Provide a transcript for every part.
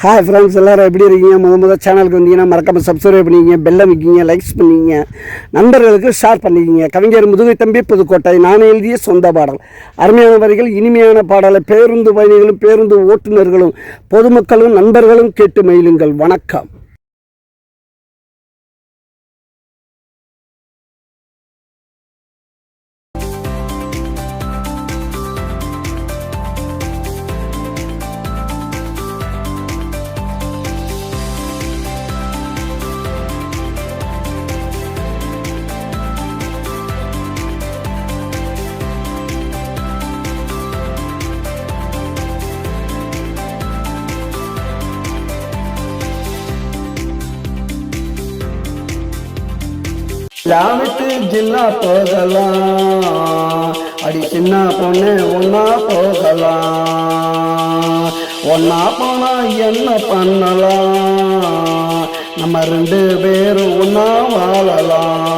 Hi friends, எல்லோரும் எப்படி இருக்கீங்க? முதல் சேனலுக்கு வந்தீங்கன்னா மறக்காமல் சப்ஸ்கிரைப் பண்ணிக்கிங்க, பெல்லை வைக்கிங்க, லைக்ஸ் பண்ணிக்கிங்க, நண்பர்களுக்கு ஷேர் பண்ணிக்கிங்க. கவிஞர் முதுகை தம்பி புதுக்கோட்டை. நான் எழுதிய சொந்த பாடல். அருமையான வரிகள், இனிமையான பாடலை பேருந்து பயணிகளும் பேருந்து ஓட்டுநர்களும் பொதுமக்களும் நண்பர்களும் கேட்டு மகிழுங்கள். வணக்கம். விட்டு ஜில்லா போகலாம், அடி சின்ன பொண்ணு ஒன்னா போகலாம். ஒன்னா போனா என்ன பண்ணலாம்? நம்ம ரெண்டு பேரும் ஒன்னா வாழலாம்.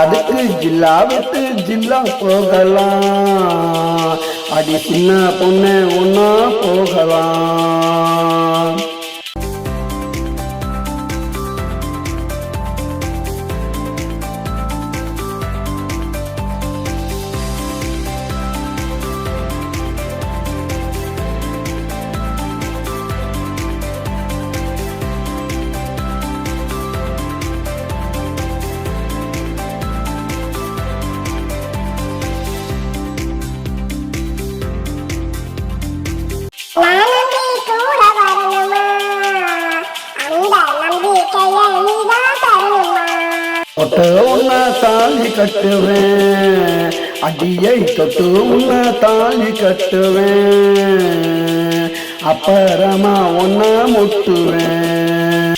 அதுக்கு ஜில்லா விட்டு ஜில்லா போகலாம், அடி சின்ன பொண்ணு ஒன்னா போகலாம். தொட்டு உன்ன தாலி கட்டுவேன், அடியை தொட்டு உன்ன தாலி கட்டுவேன், அப்புறமா ஒன்ன முட்டுவேன்.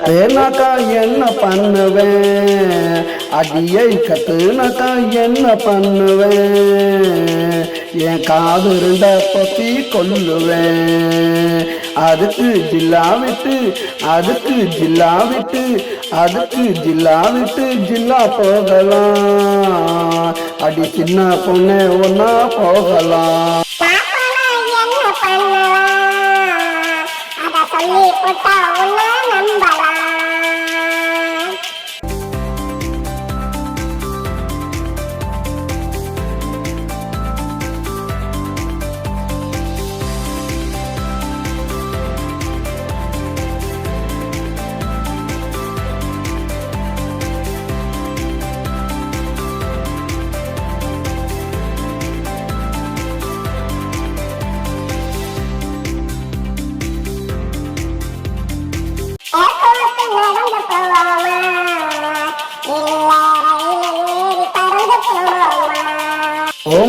தேனாக்கா என்ன பண்ணுவேன், அடியை கட்டுனாக்கா என்ன பண்ணுவேன், என் காது இருந்த பத்தி கொல்லுவேன். அதுக்கு ஜில்லா விட்டு அதுக்கு ஜில்லா விட்டு அதுக்கு ஜில்லா விட்டு ஜில்லா போகலாம், அடி சின்ன பொண்ணு ஒன்னா போகலாம்.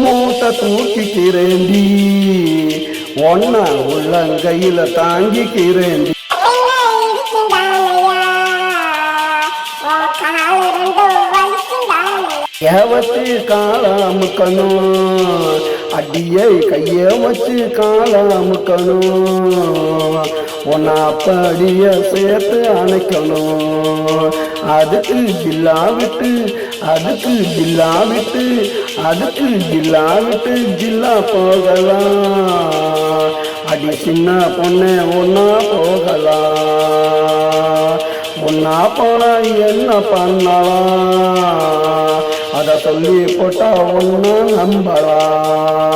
மூட்டை தூக்கிக்கிறேண்டி, ஒன்ன உள்ளங்கையில தாங்கிக்கிறேண்டி. வச்சு காலாமுக்கணும், அடியை கைய வச்சு காலாமுக்கணும், உன்னை அப்படிய சேர்த்து அணைக்கணும். அதுக்கு ஜில்லா விட்டு அதுக்கு ஜில்லா விட்டு அதுக்கு ஜில்லா விட்டு ஜில்லா போகலாம், அடி சின்ன பொண்ணு ஒன்னா போகலாம். ஒன்னா போனா என்ன பண்ணலாம்? அத சொல்லி போட்டா ஒன்னு நம்பலாம்.